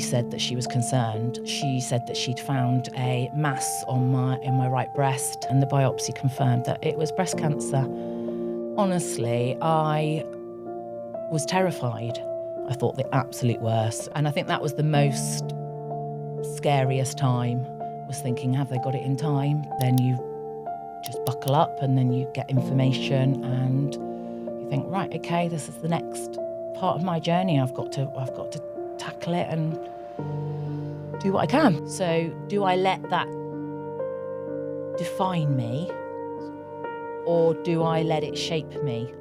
said that she was concerned. She said that she'd found a mass in my right breast, and the biopsy confirmed that it was breast cancer. Honestly, I was terrified. I thought the absolute worst. And I think that was the most scariest time, was thinking, have they got it in time? Then you just buckle up and then you get information and you think, right, okay, this is the next part of my journey. I've got to tackle it and do what I can. So do I let that define me, or do I let it shape me?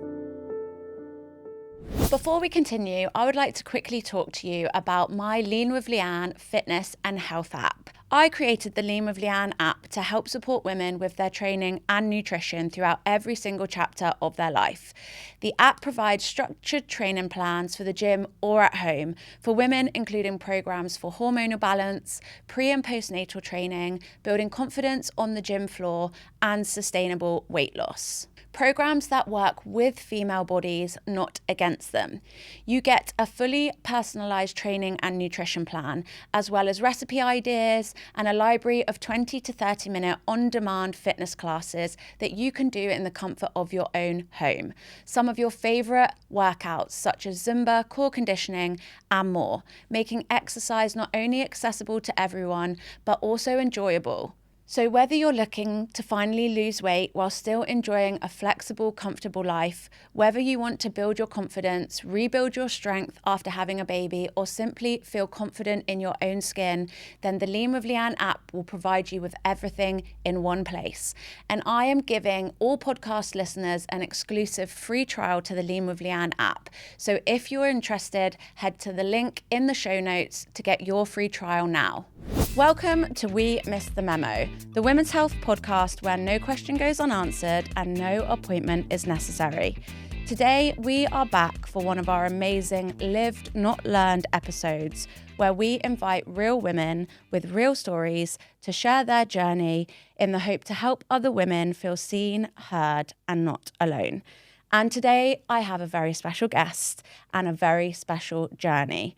Before we continue, I would like to quickly talk to you about my Lean with Leanne fitness and health app. I created the Lean with Leanne app to help support women with their training and nutrition throughout every single chapter of their life. The app provides structured training plans for the gym or at home for women, including programs for hormonal balance, pre- and postnatal training, building confidence on the gym floor, and sustainable weight loss. Programs that work with female bodies, not against them. You get a fully personalised training and nutrition plan, as well as recipe ideas and a library of 20 to 30-minute on-demand fitness classes that you can do in the comfort of your own home. Some of your favourite workouts, such as Zumba, core conditioning, and more, making exercise not only accessible to everyone, but also enjoyable. So whether you're looking to finally lose weight while still enjoying a flexible, comfortable life, whether you want to build your confidence, rebuild your strength after having a baby, or simply feel confident in your own skin, then the Lean with Leanne app will provide you with everything in one place. And I am giving all podcast listeners an exclusive free trial to the Lean with Leanne app. So if you're interested, head to the link in the show notes to get your free trial now. Welcome to We Missed The Memo, the women's health podcast where no question goes unanswered and no appointment is necessary. Today, we are back for one of our amazing Lived Not Learned episodes, where we invite real women with real stories to share their journey in the hope to help other women feel seen, heard, and not alone. And today, I have a very special guest and a very special journey.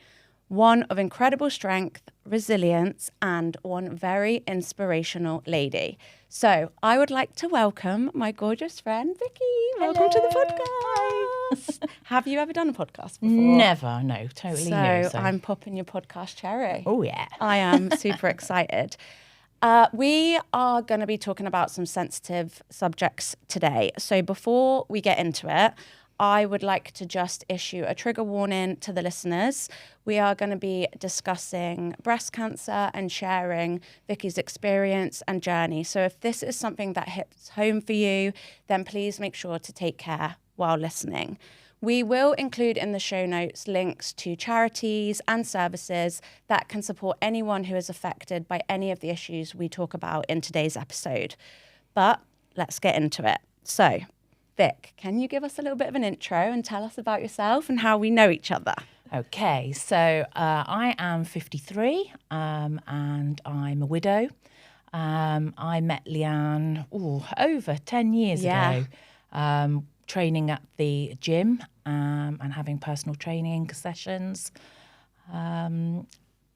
One of incredible strength, resilience, and one very inspirational lady. So I would like to welcome my gorgeous friend, Vicky. Welcome to the podcast. Have you ever done a podcast before? Never, no, totally new. So I'm popping your podcast cherry. Oh, yeah. I am super excited. We are going to be talking about some sensitive subjects today. So before we get into it, I would like to just issue a trigger warning to the listeners. We are going to be discussing breast cancer and sharing Vicky's experience and journey. So if this is something that hits home for you, then please make sure to take care while listening. We will include in the show notes links to charities and services that can support anyone who is affected by any of the issues we talk about in today's episode. But let's get into it. So, Vic, can you give us a little bit of an intro and tell us about yourself and how we know each other? Okay, so I am 53 and I'm a widow. I met Leanne over 10 years ago, training at the gym and having personal training sessions. I'm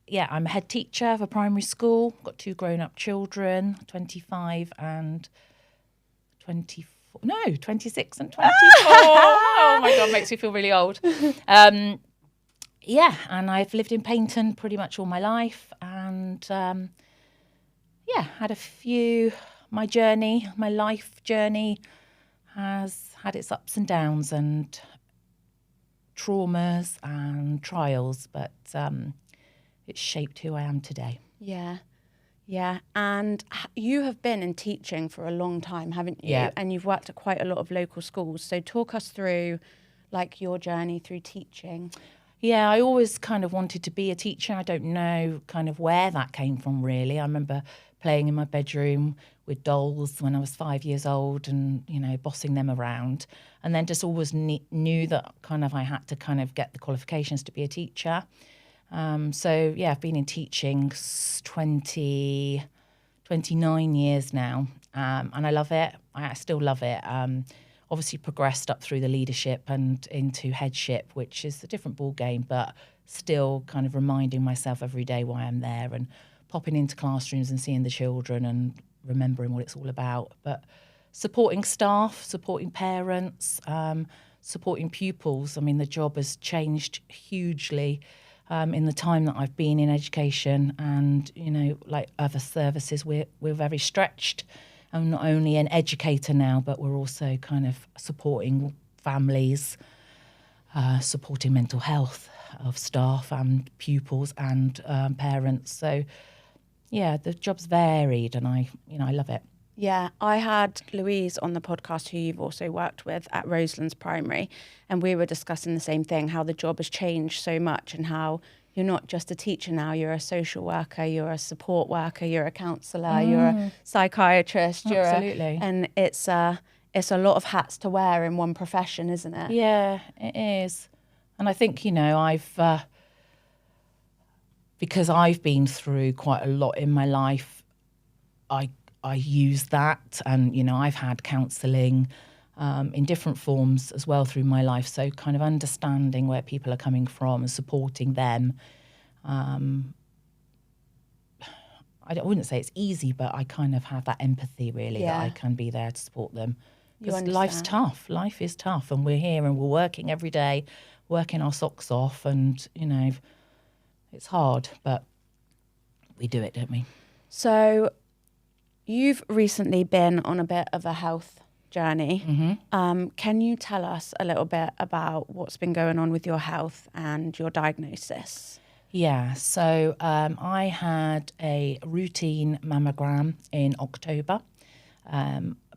a head teacher of a primary school, got 2 grown-up children, 25 and 24. No, 26 and 24. Oh my God, makes me feel really old. And I've lived in Paignton pretty much all my life. And had a few, my life journey has had its ups and downs and traumas and trials, but it's shaped who I am today. Yeah, and you have been in teaching for a long time, haven't you? Yeah. And you've worked at quite a lot of local schools. So talk us through, your journey through teaching. Yeah, I always kind of wanted to be a teacher. I don't know kind of where that came from, really. I remember playing in my bedroom with dolls when I was 5 years old and, bossing them around. And then just always knew that kind of I had to kind of get the qualifications to be a teacher. I've been in teaching 29 years now, and I love it. I still love it. Obviously progressed up through the leadership and into headship, which is a different ball game, but still kind of reminding myself every day why I'm there and popping into classrooms and seeing the children and remembering what it's all about. But supporting staff, supporting parents, supporting pupils. I mean, the job has changed hugely in the time that I've been in education, and, you know, like other services, we're very stretched. I'm not only an educator now, but we're also kind of supporting families, supporting mental health of staff and pupils and parents. So, yeah, the job's varied, and I love it. Yeah, I had Louise on the podcast, who you've also worked with at Roselands Primary, and we were discussing the same thing, how the job has changed so much and how you're not just a teacher now, you're a social worker, you're a support worker, you're a counsellor, you're a psychiatrist. Absolutely. And it's a lot of hats to wear in one profession, isn't it? Yeah, it is. And I think, you know, because I've been through quite a lot in my life, I use that, and, you know, I've had counselling in different forms as well through my life. So kind of understanding where people are coming from and supporting them. I wouldn't say it's easy, but I kind of have that empathy, really, that I can be there to support them. Because life's tough. Life is tough, and we're here and we're working every day, working our socks off, and, you know, it's hard, but we do it, don't we? So you've recently been on a bit of a health journey. Mm-hmm. Can you tell us a little bit about what's been going on with your health and your diagnosis? Yeah, so I had a routine mammogram in October.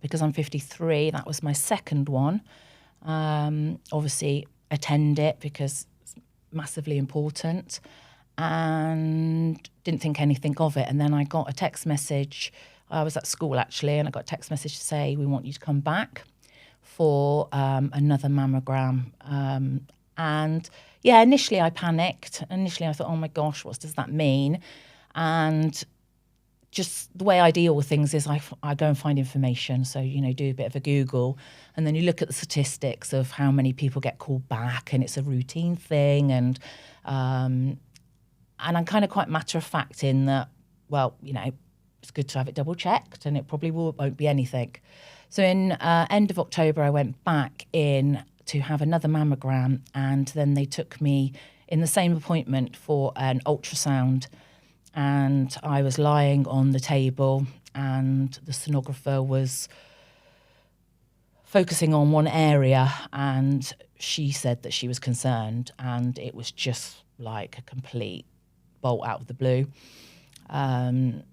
Because I'm 53, that was my second one. Obviously, attend it because it's massively important, and didn't think anything of it. And then I got a text message. I was at school, actually, and I got a text message to say, we want you to come back for another mammogram. And, yeah, initially I panicked. Initially I thought, oh, my gosh, what does that mean? And just the way I deal with things is I go and find information. So, you know, do a bit of a Google, and then you look at the statistics of how many people get called back, and it's a routine thing. And I'm kind of quite matter of fact in that, well, you know, it's good to have it double checked, and it probably won't be anything. So in end of October, I went back in to have another mammogram, and then they took me in the same appointment for an ultrasound. And I was lying on the table, and the sonographer was focusing on one area, and she said that she was concerned, and it was just like a complete bolt out of the blue.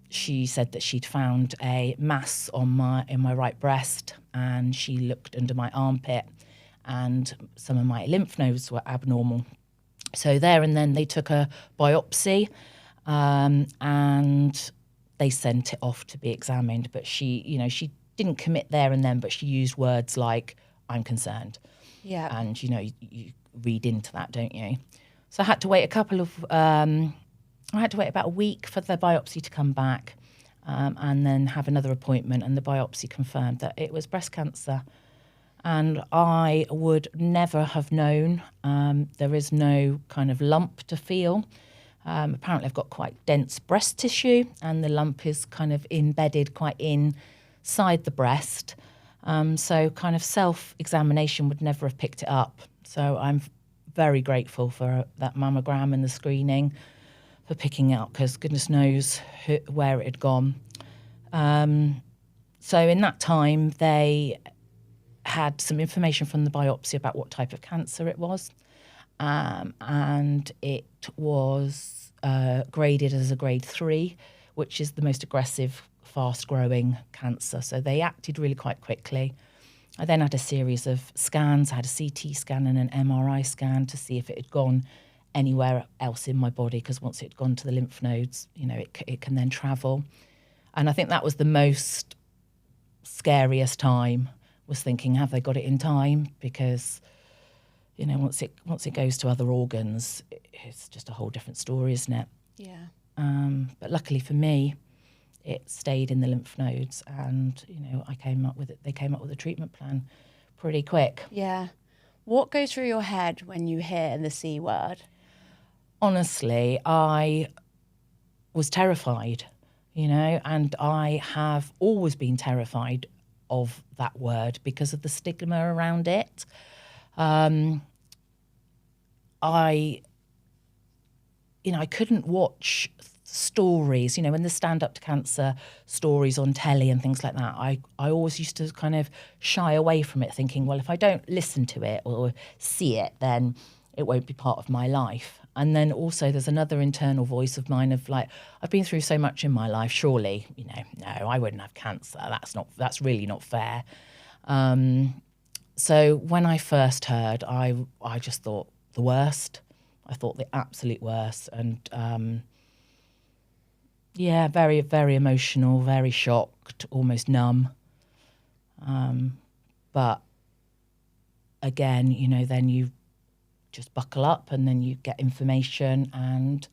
She said that she'd found a mass in my right breast, and she looked under my armpit, and some of my lymph nodes were abnormal. So there and then they took a biopsy, and they sent it off to be examined. But she didn't commit there and then, but she used words like, I'm concerned. Yeah. And, you know, you read into that, don't you? So I had to wait about a week for the biopsy to come back, and then have another appointment, and the biopsy confirmed that it was breast cancer. And I would never have known. There is no kind of lump to feel. Apparently I've got quite dense breast tissue, and the lump is kind of embedded quite inside the breast. So kind of self-examination would never have picked it up. So I'm very grateful for that mammogram and the screening for picking it up, because goodness knows where it had gone. So in that time, they had some information from the biopsy about what type of cancer it was. And it was graded as a grade 3, which is the most aggressive, fast-growing cancer. So they acted really quite quickly. I then had a series of scans. I had a CT scan and an MRI scan to see if it had gone anywhere else in my body, because once it had gone to the lymph nodes, you know, it can then travel. And I think that was the most scariest time, was thinking, have they got it in time? Because, you know, once it goes to other organs, it's just a whole different story, isn't it? Yeah. But luckily for me, it stayed in the lymph nodes, and, you know, they came up with a treatment plan pretty quick. Yeah. What goes through your head when you hear the C word? honestly, I was terrified, and I have always been terrified of that word because of the stigma around it. I couldn't watch stories, when the Stand Up to Cancer stories on telly and things like that. I always used to kind of shy away from it, thinking, well, if I don't listen to it or see it, then it won't be part of my life. And then also there's another internal voice of mine of like, I've been through so much in my life, surely, no, I wouldn't have cancer. That's really not fair. So when I first heard, I just thought the worst. I thought the absolute worst. And very, very emotional, very shocked, almost numb. But again, then you just buckle up and then you get information and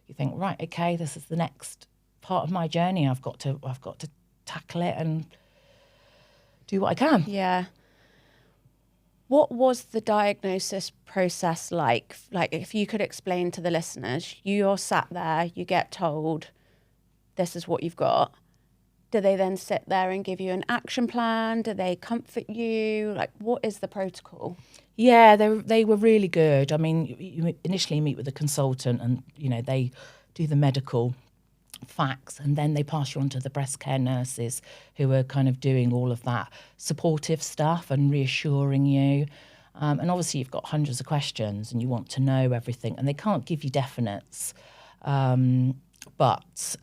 you think, right, okay, this is the next part of my journey. I've got to tackle it and do what I can. Yeah. What was the diagnosis process like? Like, if you could explain to the listeners, you're sat there, you get told, this is what you've got. Do they then sit there and give you an action plan? Do they comfort you? Like, what is the protocol? Yeah, they were really good. I mean, you initially meet with a consultant and, they do the medical facts and then they pass you on to the breast care nurses who are kind of doing all of that supportive stuff and reassuring you. And obviously you've got hundreds of questions and you want to know everything and they can't give you definites. But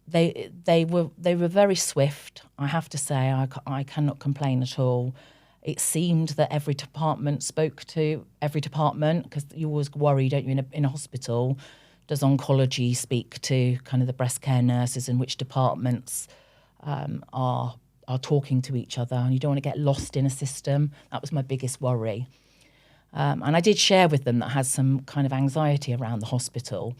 they were very swift. I have to say, I cannot complain at all. It seemed that every department spoke to every department because you always worry, don't you, in a hospital. Does oncology speak to kind of the breast care nurses and which departments are talking to each other? And you don't want to get lost in a system. That was my biggest worry. And I did share with them that I had some kind of anxiety around the hospital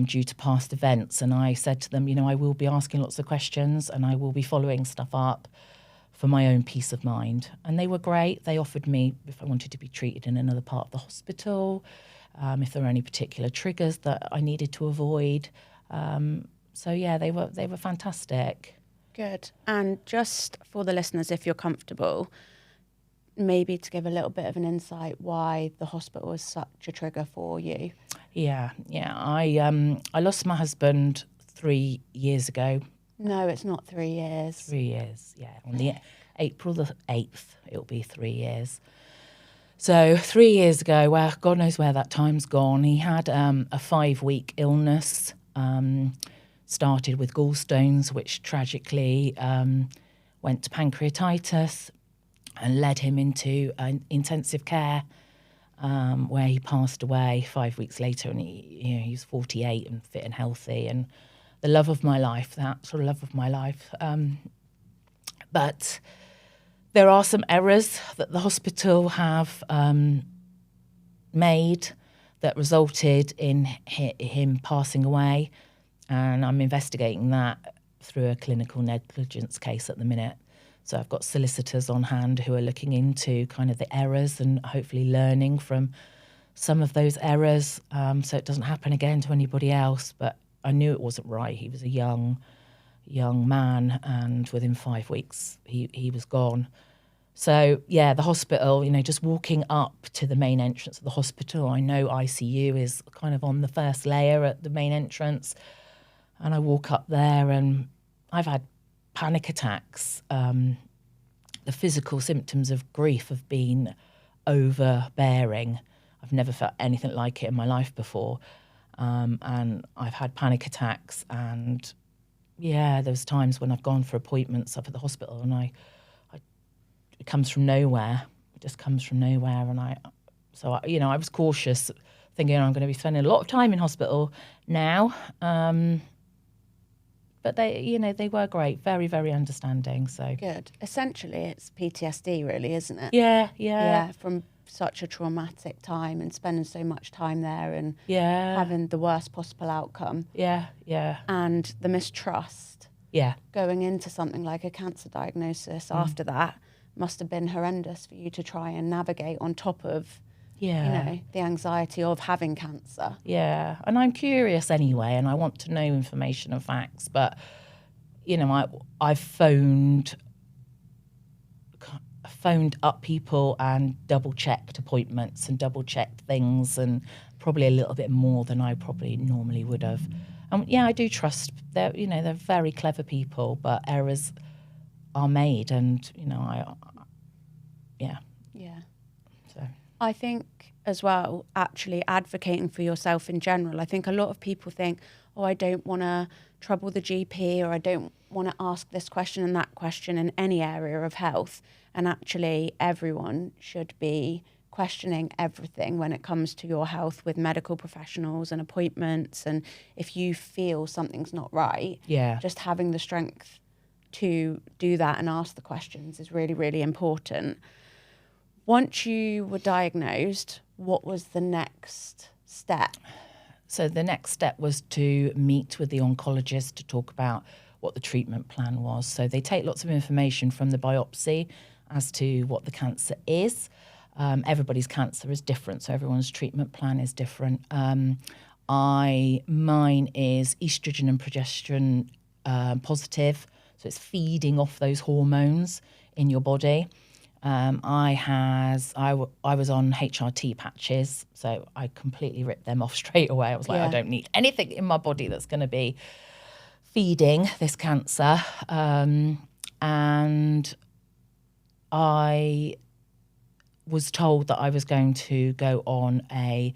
due to past events. And I said to them, I will be asking lots of questions and I will be following stuff up for my own peace of mind. And they were great. They offered me if I wanted to be treated in another part of the hospital, if there were any particular triggers that I needed to avoid. So yeah, they were fantastic. Good. And just for the listeners, if you're comfortable, maybe to give a little bit of an insight why the hospital was such a trigger for you. Yeah. I lost my husband 3 years ago. No, it's not 3 years. 3 years, yeah. On the April the 8th, it'll be 3 years. So 3 years ago, well, God knows where that time's gone. He had a 5-week illness, started with gallstones, which tragically went to pancreatitis and led him into intensive care, where he passed away 5 weeks later. And he was 48 and fit and healthy, and the love of my life, that sort of love of my life. But there are some errors that the hospital have made that resulted in him passing away, and I'm investigating that through a clinical negligence case at the minute. So I've got solicitors on hand who are looking into kind of the errors and hopefully learning from some of those errors, so it doesn't happen again to anybody else. But I knew it wasn't right. He was a young man, and within 5 weeks he was gone. So yeah, the hospital, just walking up to the main entrance of the hospital, I know ICU is kind of on the first layer at the main entrance, and I walk up there and I've had panic attacks. The physical symptoms of grief have been overbearing. I've never felt anything like it in my life before. And I've had panic attacks, and yeah, there's times when I've gone for appointments up at the hospital and it comes from nowhere. It just comes from nowhere. And I was cautious, thinking I'm going to be spending a lot of time in hospital now. But they were great, very, very understanding. So good. Essentially, it's PTSD, really, isn't it? Yeah. From such a traumatic time and spending so much time there and having the worst possible outcome. Yeah. And the mistrust. Yeah. Going into something like a cancer diagnosis after that must have been horrendous for you to try and navigate, on top of Yeah. the anxiety of having cancer. Yeah. And I'm curious anyway, and I want to know information and facts. But, I've phoned up people and double-checked appointments and double-checked things, and probably a little bit more than I probably normally would have. I do trust they're very clever people, but errors are made, and Yeah. So I think as well, actually advocating for yourself in general. I think a lot of people think, oh, I don't want to trouble the GP, or I don't want to ask this question and that question in any area of health. And actually everyone should be questioning everything when it comes to your health with medical professionals and appointments. And if you feel something's not right, just having the strength to do that and ask the questions is really, really important. Once you were diagnosed, what was the next step? So the next step was to meet with the oncologist to talk about what the treatment plan was. So they take lots of information from the biopsy as to what the cancer is. Everybody's cancer is different, so everyone's treatment plan is different. Mine is estrogen and progesterone positive, so it's feeding off those hormones in your body. I was on HRT patches, so I completely ripped them off straight away. I was like, I don't need anything in my body that's going to be feeding this cancer. And I was told that I was going to go on a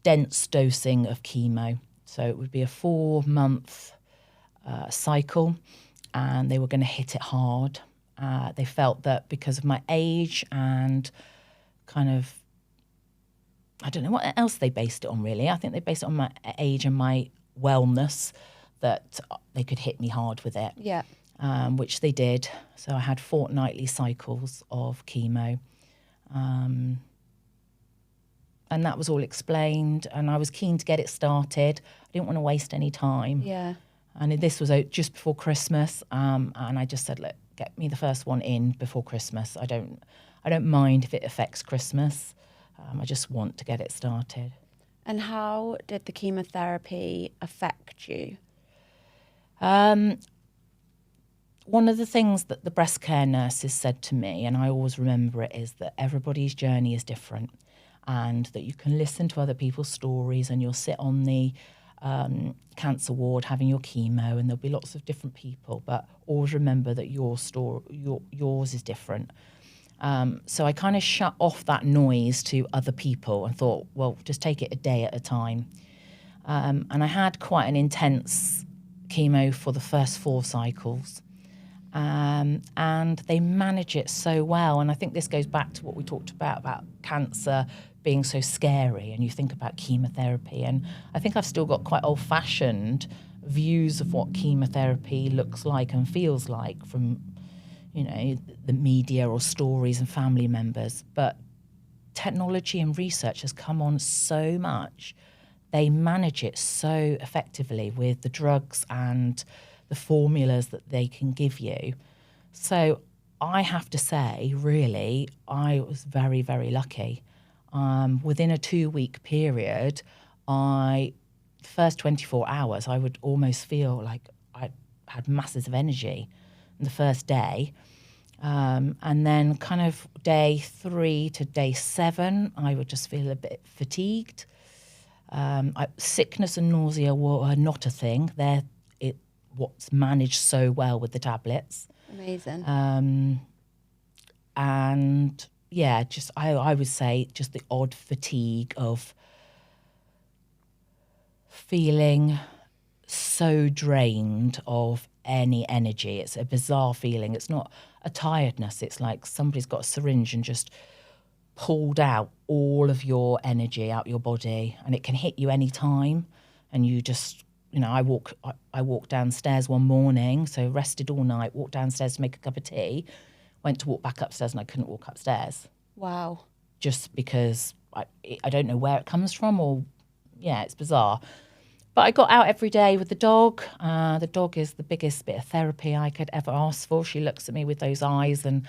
dense dosing of chemo. So it would be a 4-month cycle, and they were going to hit it hard. They felt that because of my age and kind of, I don't know what else they based it on really. I think they based it on my age and my wellness, that they could hit me hard with it. Yeah. Which they did. So I had fortnightly cycles of chemo. And that was all explained, and I was keen to get it started. I didn't want to waste any time. Yeah. And this was just before Christmas, and I just said, look, get me the first one in before Christmas. I don't mind if it affects Christmas. I just want to get it started. And how did the chemotherapy affect you? One of the things that the breast care nurses said to me, and I always remember it, is that everybody's journey is different, and that you can listen to other people's stories, and you'll sit on the cancer ward having your chemo, and there'll be lots of different people, but always remember that yours is different. So I kind of shut off that noise to other people and thought, well, just take it a day at a time. And I had quite an intense chemo for the first 4 cycles. And they manage it so well. And I think this goes back to what we talked about cancer being so scary, and you think about chemotherapy. And I think I've still got quite old-fashioned views of what chemotherapy looks like and feels like from, the media or stories and family members. But technology and research has come on so much. They manage it so effectively with the drugs and the formulas that they can give you. So I have to say, really, I was very, very lucky. Within a 2-week period, first 24 hours, I would almost feel like I had masses of energy in the first day. And then kind of day 3 to day 7, I would just feel a bit fatigued. Sickness and nausea were not a thing. They're what's managed so well with the tablets. Amazing. And yeah, just I would say just the odd fatigue of feeling so drained of any energy. It's a bizarre feeling. It's not a tiredness. It's like somebody's got a syringe and just pulled out all of your energy out your body, and it can hit you any time. And you just, I walked downstairs one morning, so rested all night, walked downstairs to make a cup of tea, went to walk back upstairs, and I couldn't walk upstairs. Wow. Just because I don't know where it comes from, or, it's bizarre. But I got out every day with the dog. The dog is the biggest bit of therapy I could ever ask for. She looks at me with those eyes and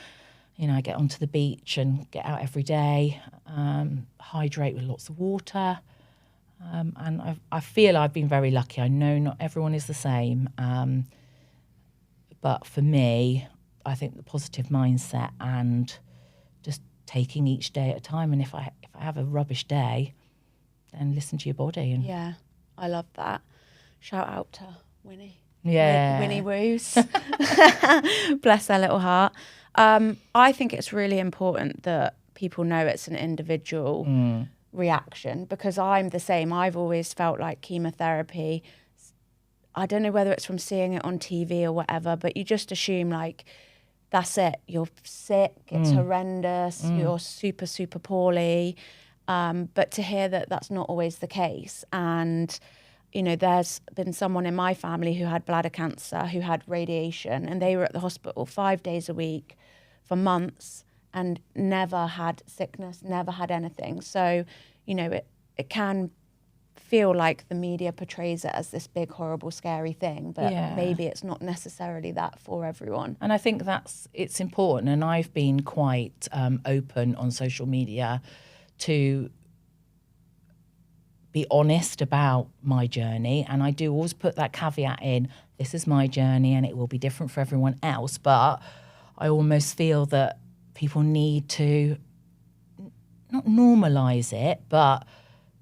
I get onto the beach and get out every day, hydrate with lots of water. And I feel I've been very lucky. I know not everyone is the same. But for me, I think the positive mindset and just taking each day at a time. And if I have a rubbish day, then listen to your body. And yeah, I love that. Shout out to Winnie. Yeah. Winnie Woos. Bless her little heart. I think it's really important that people know it's an individual reaction, because I'm the same. I've always felt like chemotherapy, I don't know whether it's from seeing it on TV or whatever, but you just assume like, that's it. You're sick. It's horrendous. You're super, super poorly. But to hear that that's not always the case. And, there's been someone in my family who had bladder cancer, who had radiation, and they were at the hospital 5 days a week for months and never had sickness, never had anything. So, it can feel like the media portrays it as this big, horrible, scary thing, but maybe it's not necessarily that for everyone. And I think it's important. And I've been quite open on social media to be honest about my journey. And I do always put that caveat in, this is my journey and it will be different for everyone else. But I almost feel that people need to not normalise it, but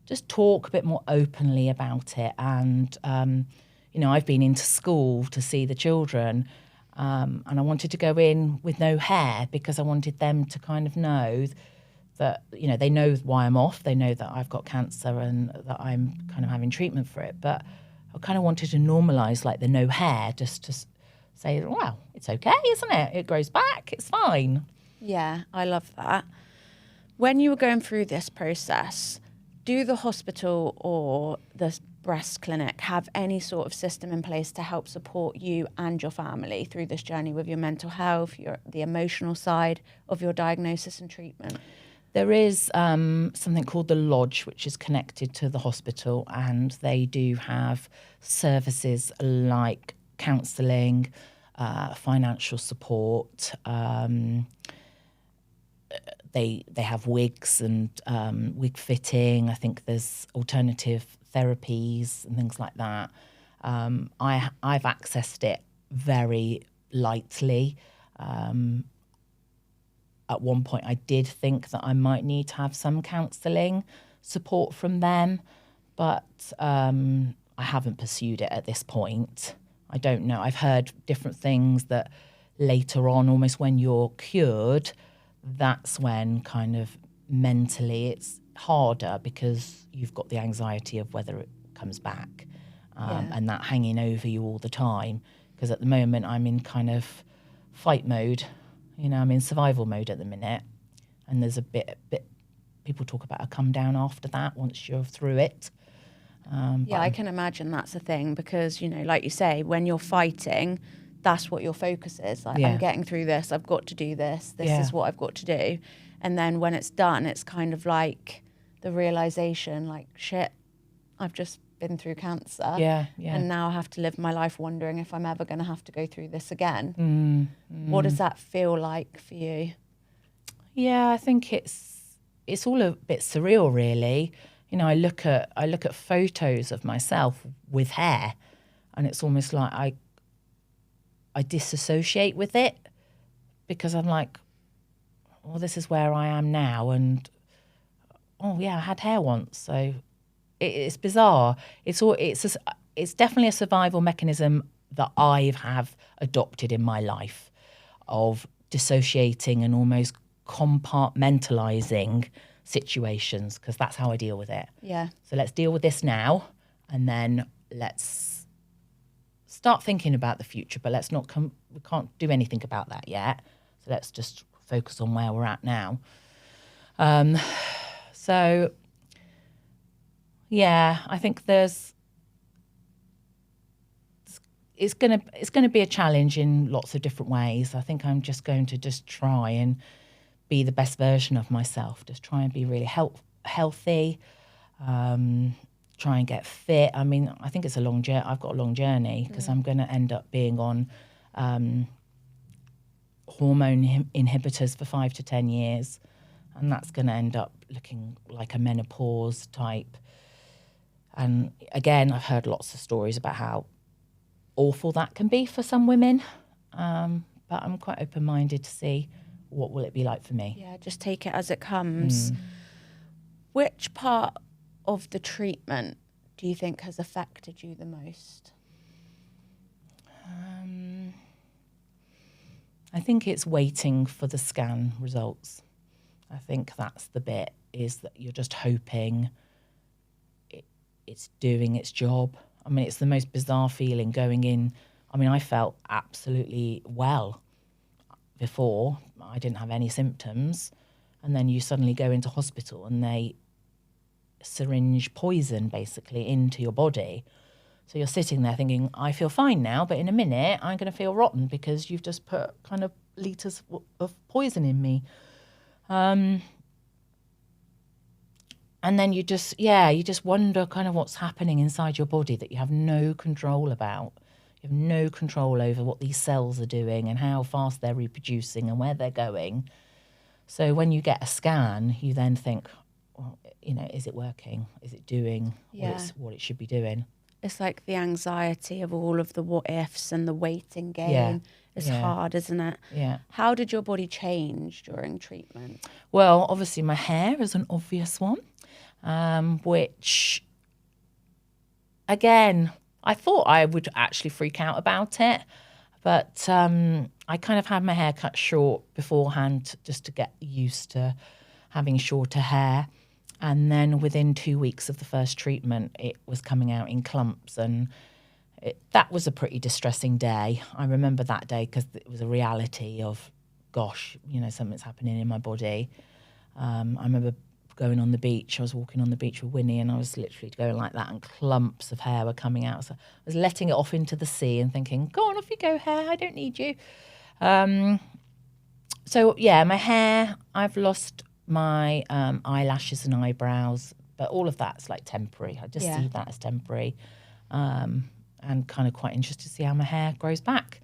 just talk a bit more openly about it. And, I've been into school to see the children, and I wanted to go in with no hair because I wanted them to kind of know that, they know why I'm off. They know that I've got cancer and that I'm kind of having treatment for it. But I kind of wanted to normalise like the no hair, just to say, well, it's okay, isn't it? It grows back. It's fine. Yeah, I love that. When you were going through this process, do the hospital or the breast clinic have any sort of system in place to help support you and your family through this journey with your mental health, the emotional side of your diagnosis and treatment? There is something called the Lodge, which is connected to the hospital, and they do have services like counselling, financial support. They have wigs and wig fitting. I think there's alternative therapies and things like that. I've accessed it very lightly. At one point, I did think that I might need to have some counselling support from them, but I haven't pursued it at this point. I don't know. I've heard different things that later on, almost when you're cured, that's when kind of mentally it's harder because you've got the anxiety of whether it comes back and that hanging over you all the time. Because at the moment I'm in kind of fight mode, I'm in survival mode at the minute, and there's a bit people talk about a come down after that once you're through it. I can imagine that's a thing because, like you say, when you're fighting, that's what your focus is. Like, I'm getting through this. I've got to do this. This is what I've got to do. And then when it's done, it's kind of like the realization, like, shit, I've just been through cancer. Yeah. And now I have to live my life wondering if I'm ever going to have to go through this again. What does that feel like for you? Yeah, I think it's all a bit surreal, really. I look at photos of myself with hair, and it's almost like I disassociate with it because I'm like, well, this is where I am now, and oh yeah, I had hair once, so it's bizarre. It's definitely a survival mechanism that I have adopted in my life, of dissociating and almost compartmentalizing situations, because that's how I deal with it. Yeah. So let's deal with this now, and then let's start thinking about the future, but we can't do anything about that yet. So let's just focus on where we're at now. So yeah, I think it's gonna be a challenge in lots of different ways. I think I'm just going to just try and be the best version of myself. Just try and be really healthy. Try and get fit. I mean, I think it's a long journey. I've got a long journey because I'm going to end up being on hormone inhibitors for 5 to 10 years. And that's going to end up looking like a menopause type. And again, I've heard lots of stories about how awful that can be for some women. But I'm quite open-minded to see what will it be like for me. Yeah, just take it as it comes. Which part of the treatment do you think has affected you the most? I think it's waiting for the scan results. I think that's the bit, is that you're just hoping it's doing its job. I mean, it's the most bizarre feeling going in. I mean, I felt absolutely well before. I didn't have any symptoms. And then you suddenly go into hospital and they syringe poison basically into your body. So you're sitting there thinking, I feel fine now, but in a minute I'm going to feel rotten because you've just put kind of litres of poison in me. And then you just wonder kind of what's happening inside your body that you have no control about. You have no control over what these cells are doing and how fast they're reproducing and where they're going. So when you get a scan, you then think, well, you know, is it working? Is it doing what it should be doing? It's like the anxiety of all of the what ifs and the waiting game. It's hard, isn't it? Yeah. How did your body change during treatment? Well, obviously my hair is an obvious one, which, again, I thought I would actually freak out about it. But I kind of had my hair cut short beforehand just to get used to having shorter hair. And then within 2 weeks of the first treatment, it was coming out in clumps. And that was a pretty distressing day. I remember that day because it was a reality of, gosh, you know, something's happening in my body. I remember going on the beach. I was walking on the beach with Winnie and I was literally going like that and clumps of hair were coming out. So I was letting it off into the sea and thinking, go on, off you go, hair. I don't need you. So, yeah, my hair, I've lost my eyelashes and eyebrows, but all of that's like temporary. I just see that as temporary, and kind of quite interested to see how my hair grows back.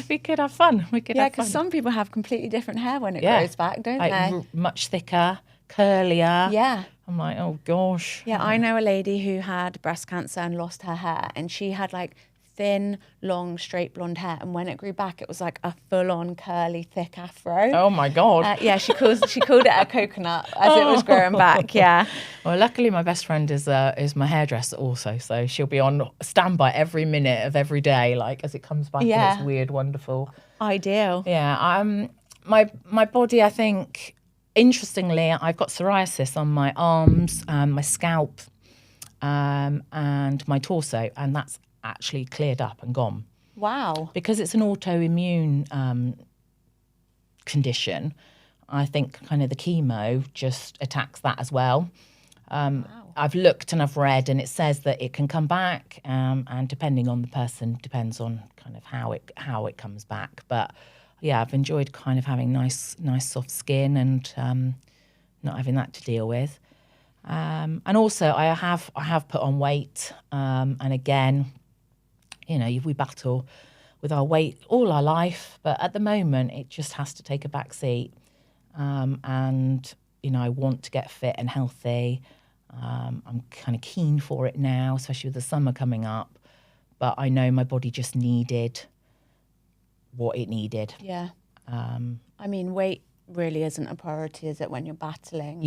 We could have fun. Because some people have completely different hair when it grows back, don't they? Much thicker, curlier. Yeah. I'm like, oh gosh. Yeah, I know a lady who had breast cancer and lost her hair, and she had like thin, long, straight blonde hair, and when it grew back, it was like a full-on curly, thick afro. Oh my god! Yeah, she called it a coconut as it was growing back. Yeah. Well, luckily my best friend is my hairdresser also, so she'll be on standby every minute of every day, like as it comes back. And it's weird, wonderful, ideal. Yeah. My body, I think, interestingly, I've got psoriasis on my arms, my scalp, and my torso, and that's actually cleared up and gone. Wow. Because it's an autoimmune condition, I think kind of the chemo just attacks that as well. Wow. I've looked and I've read and it says that it can come back, and depending on the person, depends on kind of how it comes back. But yeah, I've enjoyed kind of having nice soft skin and not having that to deal with. And also I have put on weight, and again, you know, we battle with our weight all our life, but at the moment it just has to take a back seat. And, you know, I want to get fit and healthy. I'm kind of keen for it now, especially with the summer coming up. But I know my body just needed what it needed. Yeah. I mean, weight really isn't a priority, is it, when you're battling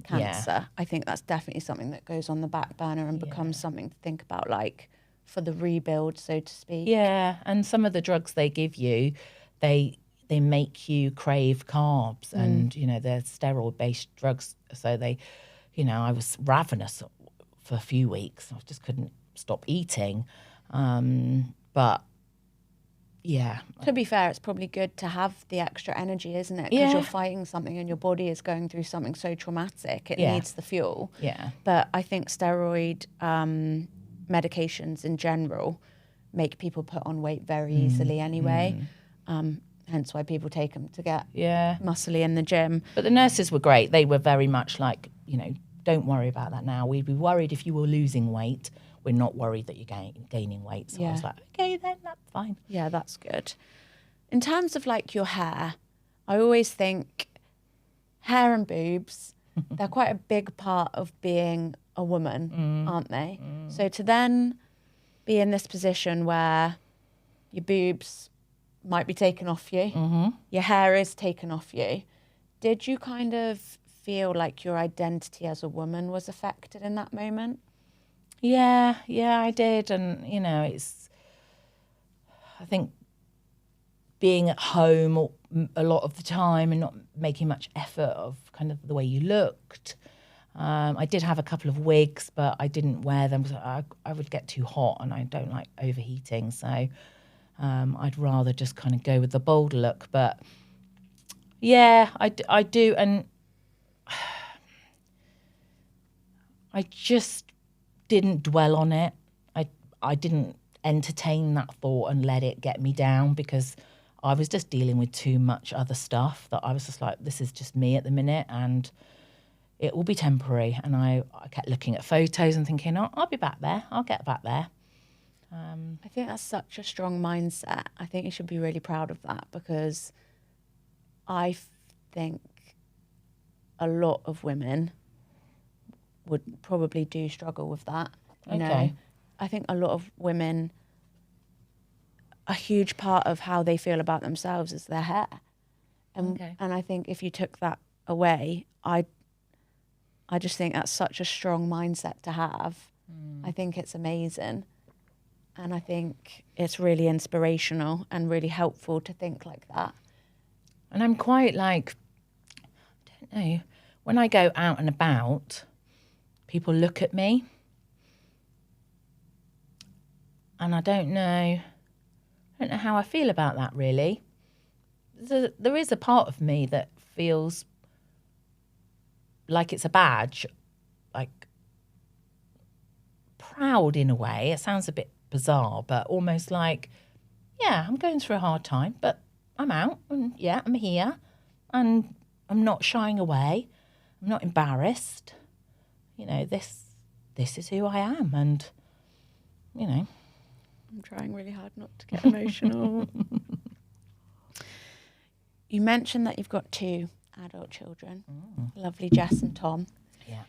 cancer? Yeah. I think that's definitely something that goes on the back burner and becomes something to think about, like, for the rebuild, so to speak. Yeah, and some of the drugs they give you, they make you crave carbs, and you know they're steroid-based drugs. So they, you know, I was ravenous for a few weeks. I just couldn't stop eating. But yeah, to be fair, it's probably good to have the extra energy, isn't it? Because you're fighting something and your body is going through something so traumatic. It needs the fuel. Yeah, but I think steroid medications in general make people put on weight very easily anyway. Hence why people take them to get muscly in the gym. But the nurses were great. They were very much like, you know, don't worry about that now. We'd be worried if you were losing weight. We're not worried that you're gaining weight. So I was like, okay, then that's fine. Yeah, that's good. In terms of like your hair, I always think hair and boobs, they're quite a big part of being a woman, aren't they? So to then be in this position where your boobs might be taken off you, your hair is taken off you, did you kind of feel like your identity as a woman was affected in that moment? Yeah, I did. And, I think being at home a lot of the time and not making much effort of kind of the way you looked. I did have a couple of wigs, but I didn't wear them because I would get too hot and I don't like overheating. So I'd rather just kind of go with the bolder look. But yeah, I do. And I just didn't dwell on it. I didn't entertain that thought and let it get me down because I was just dealing with too much other stuff that I was just like, this is just me at the minute and it will be temporary. And I kept looking at photos and thinking, oh, I'll be back there. I'll get back there. I think that's such a strong mindset. I think you should be really proud of that because I think a lot of women would probably do struggle with that. You know, I think a lot of women, a huge part of how they feel about themselves is their hair. And I think if you took that away, I just think that's such a strong mindset to have. I think it's amazing. And I think it's really inspirational and really helpful to think like that. And I'm quite like, I don't know, when I go out and about, people look at me. And I don't know how I feel about that, really. There is a part of me that feels like it's a badge, like proud in a way. It sounds a bit bizarre, but almost like, yeah, I'm going through a hard time, but I'm out and yeah, I'm here and I'm not shying away. I'm not embarrassed. This is who I am and, I'm trying really hard not to get emotional. You mentioned that you've got 2 adult children, lovely Jess and Tom. Yeah.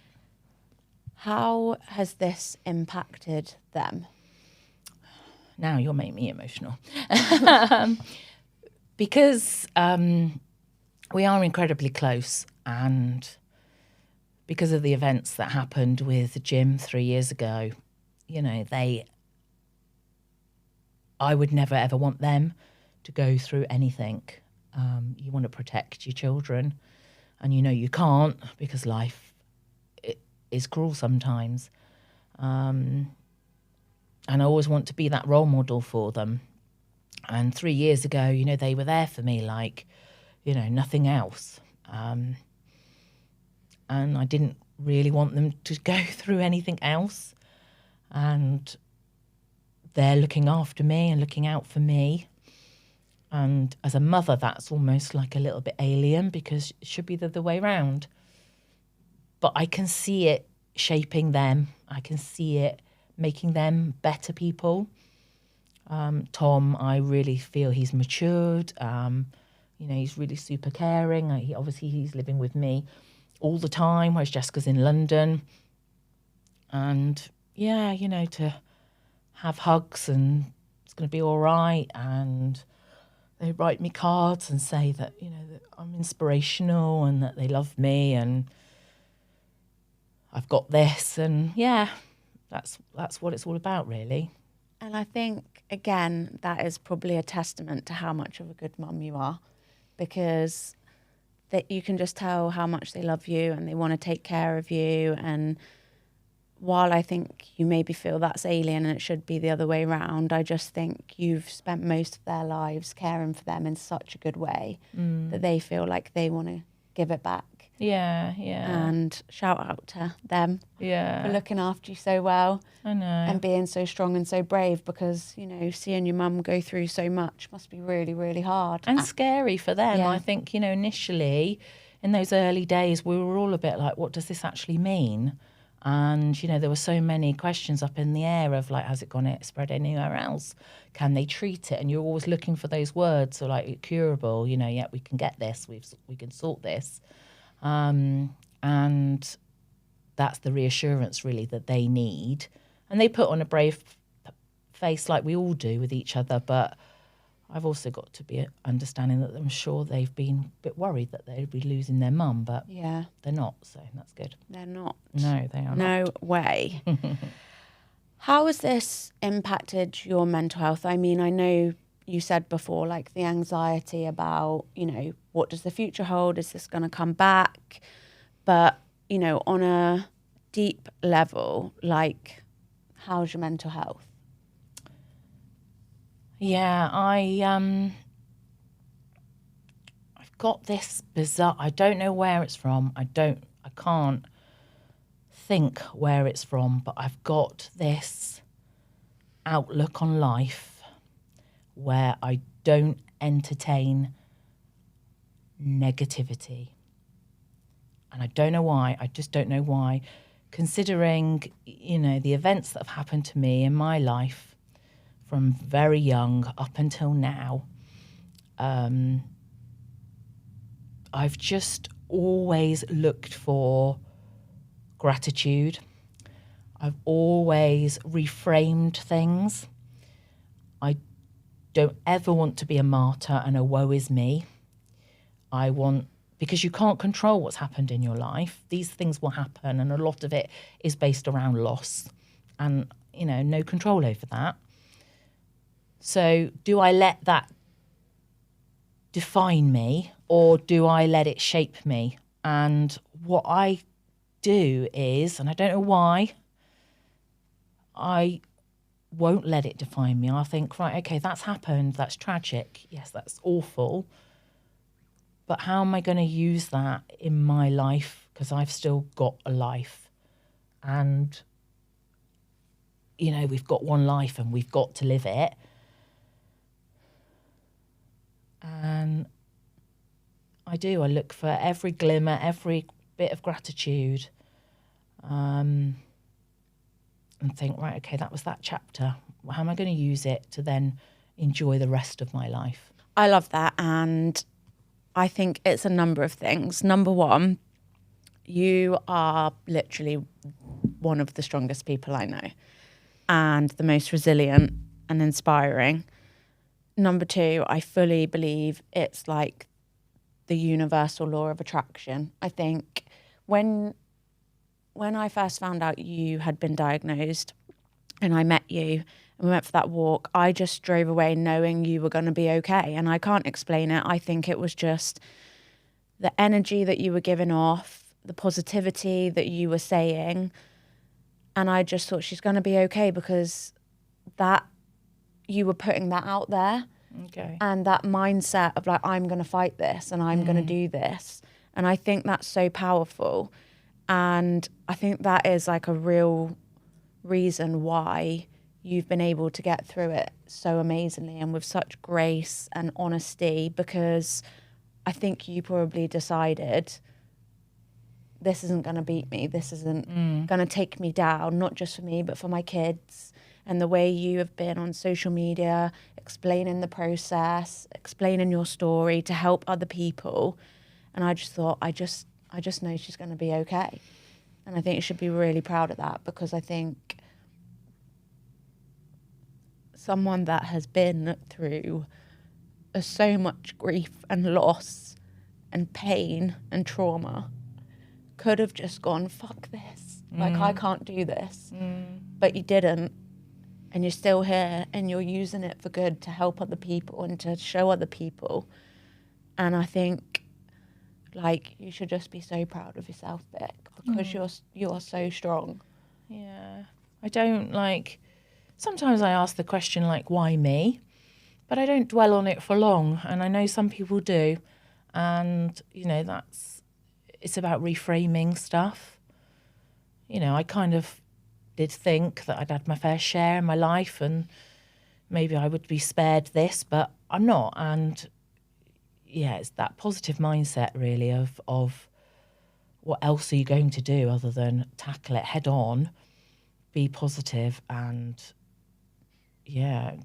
How has this impacted them? Now you'll make me emotional. Because we are incredibly close and because of the events that happened with Jim 3 years ago, I would never ever want them to go through anything. You want to protect your children and you can't because life is cruel sometimes. And I always want to be that role model for them. And 3 years ago, they were there for me like, nothing else. And I didn't really want them to go through anything else. And they're looking after me and looking out for me. And as a mother, that's almost like a little bit alien because it should be the other way around. But I can see it shaping them. I can see it making them better people. Tom, I really feel he's matured. He's really super caring. He's living with me all the time, whereas Jessica's in London. And yeah, to have hugs and it's going to be all right. And they write me cards and say that, that I'm inspirational and that they love me and I've got this. And yeah, that's what it's all about, really. And I think, again, that is probably a testament to how much of a good mum you are because that you can just tell how much they love you and they want to take care of you. And while I think you maybe feel that's alien and it should be the other way around, I just think you've spent most of their lives caring for them in such a good way that they feel like they want to give it back. Yeah. And shout out to them for looking after you so well. I know. And being so strong and so brave because, seeing your mum go through so much must be really, really hard. And scary for them. Yeah. I think, initially in those early days, we were all a bit like, what does this actually mean? And, you know, there were so many questions up in the air of like, has it gone spread anywhere else? Can they treat it? And you're always looking for those words, so like curable, you know, yeah, we can get this, we can sort this. And that's the reassurance really that they need. And they put on a brave face like we all do with each other, but I've also got to be understanding that I'm sure they've been a bit worried that they'd be losing their mum, but they're not, so that's good. They're not. No, they are not. No way. How has this impacted your mental health? I mean, I know you said before, like the anxiety about, you know, what does the future hold? Is this going to come back? But, you know, on a deep level, like, how's your mental health? Yeah, I've got this bizarre, I don't know where it's from. I can't think where it's from, but I've got this outlook on life where I don't entertain negativity. And I don't know why. I just don't know why. Considering, you know, the events that have happened to me in my life from very young up until now, I've just always looked for gratitude. I've always reframed things. I don't ever want to be a martyr and a woe is me. Because you can't control what's happened in your life. These things will happen, and a lot of it is based around loss and, you know, no control over that. So do I let that define me, or do I let it shape me? And what I do is, and I don't know why, I won't let it define me. I'll think, right, okay, that's happened, that's tragic, yes, that's awful, but how am I going to use that in my life? Because I've still got a life, and, you know, we've got one life and we've got to live it. And I look for every glimmer, every bit of gratitude, and think, right, okay, that was that chapter. How am I going to use it to then enjoy the rest of my life? I love that. And I think it's a number of things. Number one, you are literally one of the strongest people I know and the most resilient and inspiring. Number two, I fully believe it's like the universal law of attraction. I think when I first found out you had been diagnosed and I met you and we went for that walk, I just drove away knowing you were going to be okay. And I can't explain it. I think it was just the energy that you were giving off, the positivity that you were saying. And I just thought she's going to be okay because that you were putting that out there. Okay. And that mindset of like, I'm going to fight this and I'm going to do this. And I think that's so powerful. And I think that is like a real reason why you've been able to get through it so amazingly and with such grace and honesty, because I think you probably decided this isn't going to beat me. This isn't going to take me down, not just for me, but for my kids. And the way you have been on social media, explaining the process, explaining your story to help other people. And I just thought, I just know she's going to be okay. And I think you should be really proud of that, because I think someone that has been through so much grief and loss and pain and trauma could have just gone, fuck this. Like, I can't do this. But you didn't. And you're still here and you're using it for good to help other people and to show other people. And I think, like, you should just be so proud of yourself, Vic, because you're so strong. Yeah. I don't, like, sometimes I ask the question, like, why me? But I don't dwell on it for long. And I know some people do. And, you know, it's about reframing stuff. You know, I kind of did think that I'd had my fair share in my life and maybe I would be spared this, but I'm not. And yeah, it's that positive mindset really of what else are you going to do other than tackle it head on, be positive, and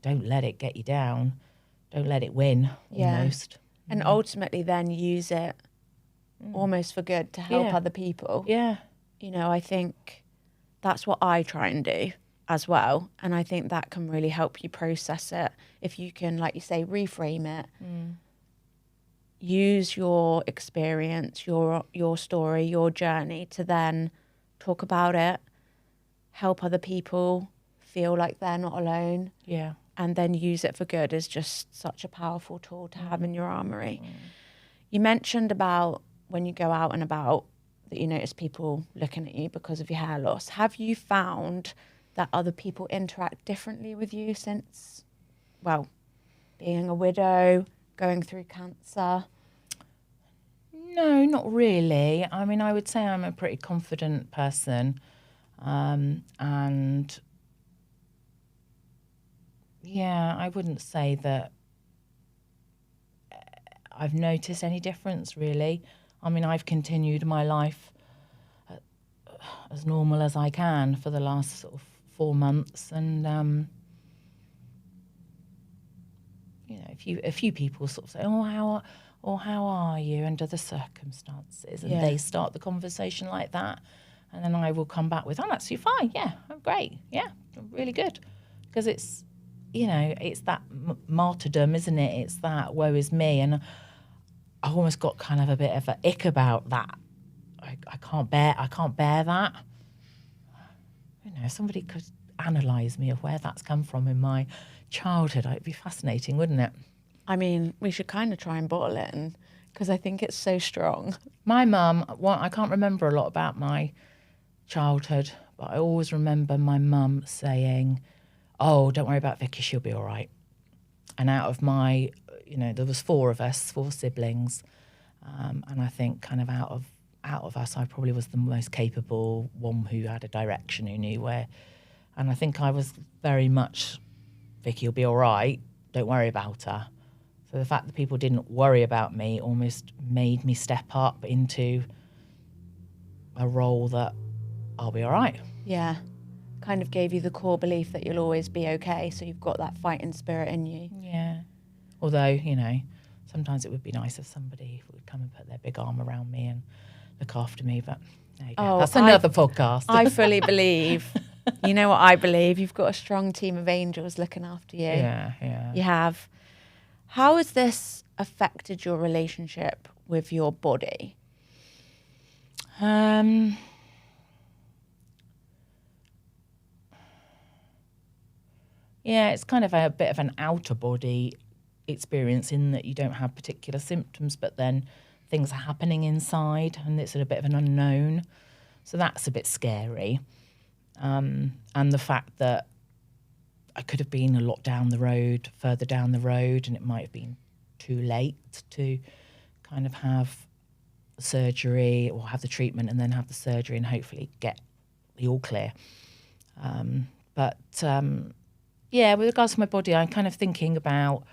don't let it get you down. Don't let it win, almost. And ultimately then use it almost for good to help other people. Yeah. You know, I think that's what I try and do as well. And I think that can really help you process it. If you can, like you say, reframe it, use your experience, your story, your journey to then talk about it, help other people feel like they're not alone. Yeah. And then use it for good is just such a powerful tool to have in your armoury. You mentioned about when you go out and about that you notice people looking at you because of your hair loss. Have you found that other people interact differently with you since, well, being a widow, going through cancer? No, not really. I mean, I would say I'm a pretty confident person. And yeah, I wouldn't say that I've noticed any difference, really. I mean, I've continued my life as normal as I can for the last sort of 4 months, and a few people sort of say, how are you under the circumstances, and they start the conversation like that, and then I will come back with, I'm actually fine, I'm great, I'm really good, because it's it's that martyrdom, isn't it? It's that woe is me, and I almost got kind of a bit of an ick about that. I can't bear that. If somebody could analyse me of where that's come from in my childhood, it'd be fascinating, wouldn't it? I mean, we should kind of try and bottle it, because I think it's so strong. My mum, I can't remember a lot about my childhood, but I always remember my mum saying, "Oh, don't worry about Vicky, she'll be all right." And out of my, there was 4 of us, 4 siblings, and I think kind of out of us, I probably was the most capable one who had a direction, who knew where. And I think I was very much, Vicky will be all right, don't worry about her. So the fact that people didn't worry about me almost made me step up into a role that I'll be all right. Yeah. Kind of gave you the core belief that you'll always be okay, so you've got that fighting spirit in you. Yeah. Although, sometimes it would be nice if somebody would come and put their big arm around me and look after me, but there you go. That's another podcast. I fully believe, you know what I believe, you've got a strong team of angels looking after you. Yeah. You have. How has this affected your relationship with your body? Yeah, it's kind of a bit of an outer body experience in that you don't have particular symptoms, but then things are happening inside and it's a bit of an unknown. So that's a bit scary. And the fact that I could have been a lot further down the road, and it might have been too late to kind of have surgery or have the treatment and then have the surgery and hopefully get the all clear. With regards to my body, I'm kind of thinking about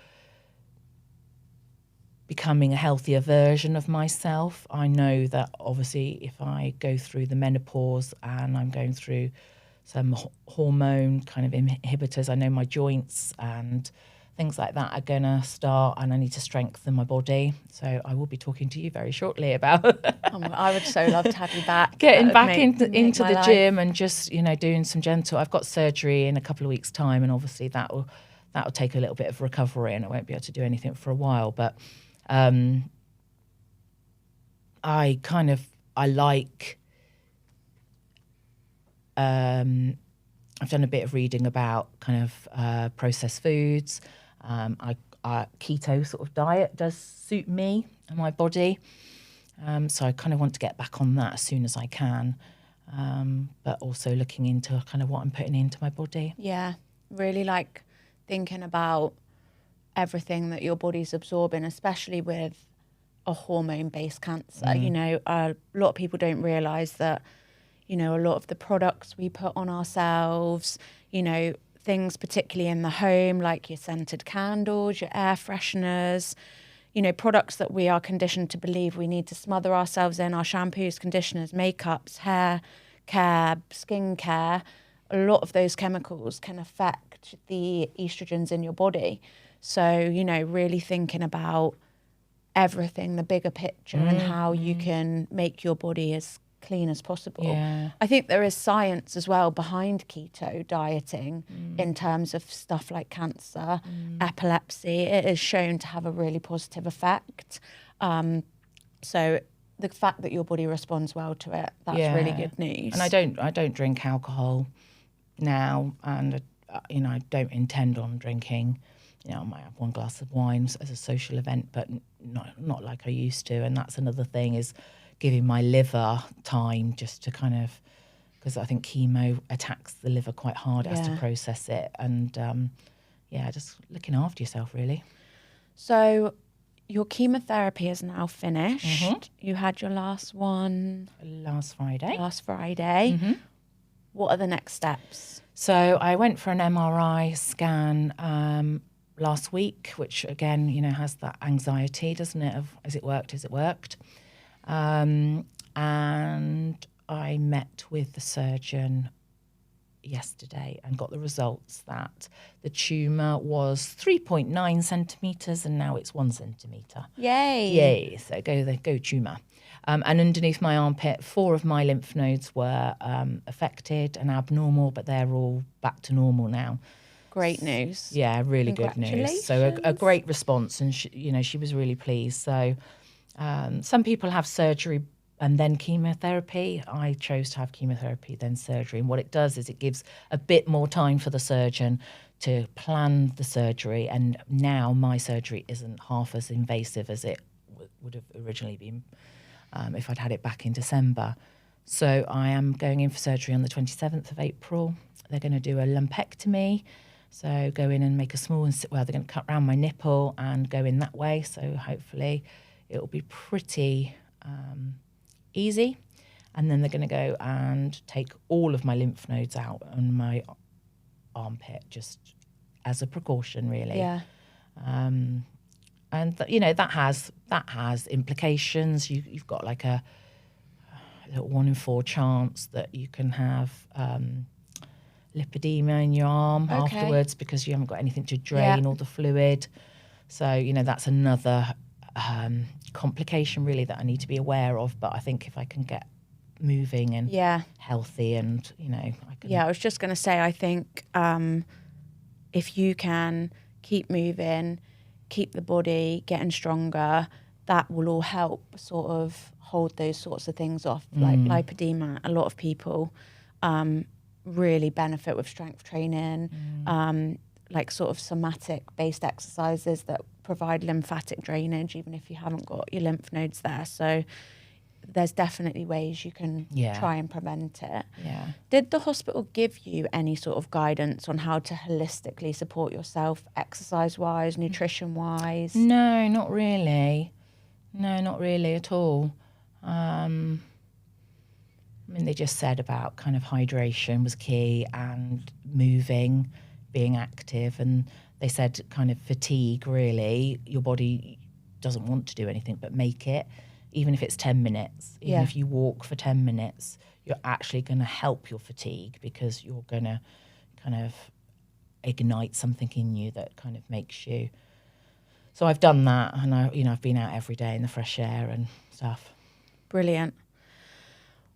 becoming a healthier version of myself. I know that obviously if I go through the menopause and I'm going through some hormone kind of inhibitors, I know my joints and things like that are going to start, and I need to strengthen my body. So I will be talking to you very shortly about I would so love to have you back. Getting back into the gym and just, doing some gentle. I've got surgery in a couple of weeks' time, and obviously that will take a little bit of recovery, and I won't be able to do anything for a while. But I like. I've done a bit of reading about kind of processed foods. Keto sort of diet does suit me and my body. So I kind of want to get back on that as soon as I can. But also looking into kind of what I'm putting into my body. Yeah, really like thinking about everything that your body's absorbing, especially with a hormone-based cancer. A lot of people don't realise that, a lot of the products we put on ourselves, things particularly in the home, like your scented candles, your air fresheners, products that we are conditioned to believe we need to smother ourselves in, our shampoos, conditioners, makeups, hair care, skin care, a lot of those chemicals can affect the estrogens in your body. So, really thinking about everything, the bigger picture, and how you can make your body as clean as possible. Yeah. I think there is science as well behind keto dieting in terms of stuff like cancer, epilepsy. It is shown to have a really positive effect. So the fact that your body responds well to it, that's really good news. And I don't drink alcohol now, and I don't intend on drinking. I might have one glass of wine as a social event, but not like I used to. And that's another thing, is giving my liver time just to kind of, because I think chemo attacks the liver quite hard. It has to process it. And just looking after yourself, really. So your chemotherapy is now finished. You had your last one last Friday. What are the next steps? So I went for an MRI scan last week, which again, has that anxiety, doesn't it? Of has it worked? And I met with the surgeon yesterday and got the results that the tumour was 3.9 centimetres and now it's 1 centimetre. Yay! So go tumour. And underneath my armpit, 4 of my lymph nodes were affected and abnormal, but they're all back to normal now. Great news. Yeah, really good news. So a great response, and she was really pleased. So some people have surgery and then chemotherapy. I chose to have chemotherapy, then surgery. And what it does is it gives a bit more time for the surgeon to plan the surgery. And now my surgery isn't half as invasive as it would have originally been if I'd had it back in December. So I am going in for surgery on the 27th of April. They're going to do a lumpectomy. So go in and make a small, they're going to cut around my nipple and go in that way. So hopefully it'll be pretty easy. And then they're going to go and take all of my lymph nodes out on my armpit, just as a precaution, really. Yeah. And that has implications. You've got like a little 1 in 4 chance that you can have lipedema in your arm afterwards, because you haven't got anything to drain all the fluid. So that's another complication, really, that I need to be aware of. But I think if I can get moving and healthy, and I can. Yeah, I was just going to say, I think if you can keep moving, keep the body getting stronger, that will all help sort of hold those sorts of things off, like lipedema. A lot of people really benefit with strength training, like sort of somatic-based exercises that provide lymphatic drainage, even if you haven't got your lymph nodes there. So there's definitely ways you can try and prevent it. Yeah. Did the hospital give you any sort of guidance on how to holistically support yourself, exercise-wise, nutrition-wise? No, not really. No, not really at all. They just said about kind of hydration was key, and moving, being active, and they said kind of fatigue, really. Your body doesn't want to do anything but make it, even if it's 10 minutes. Even if you walk for 10 minutes, you're actually going to help your fatigue, because you're going to kind of ignite something in you that kind of makes you. So I've done that, and I've been out every day in the fresh air and stuff. Brilliant.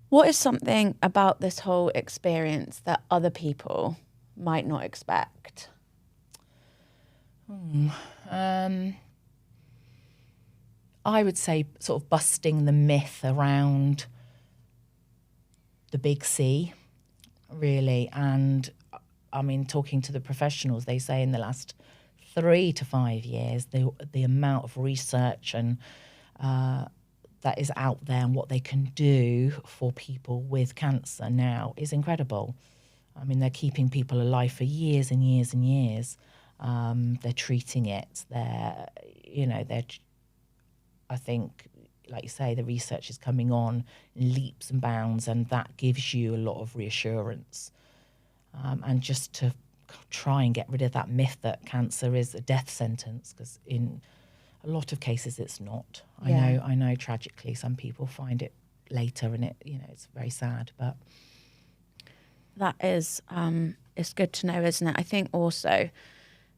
What is something about this whole experience that other people might not expect? I would say sort of busting the myth around the big C, really. And talking to the professionals, they say in the last 3 to 5 years, the amount of research and that is out there and what they can do for people with cancer now is incredible. They're keeping people alive for years and years and years. They're treating it. I think, like you say, the research is coming on in leaps and bounds, and that gives you a lot of reassurance. And just to try and get rid of that myth that cancer is a death sentence, because a lot of cases it's not. Yeah. I know tragically some people find it later and it's very sad, but that is, it's good to know, isn't it? I think also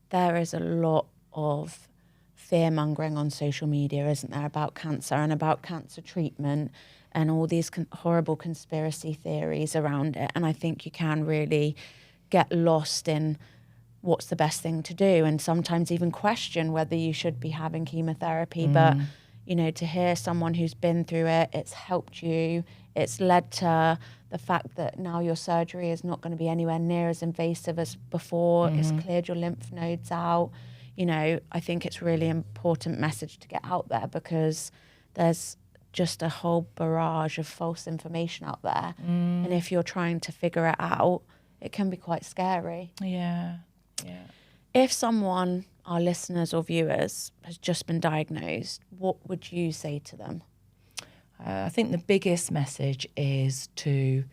there is a lot of fear mongering on social media, isn't there, about cancer and about cancer treatment and all these horrible conspiracy theories around it. And I think you can really get lost in what's the best thing to do, and sometimes even question whether you should be having chemotherapy. But, to hear someone who's been through it, it's helped you, it's led to the fact that now your surgery is not going to be anywhere near as invasive as before. It's cleared your lymph nodes out. I think it's really important message to get out there, because there's just a whole barrage of false information out there. And if you're trying to figure it out, it can be quite scary. Yeah. If someone, our listeners or viewers, has just been diagnosed, what would you say to them? I think the biggest message is to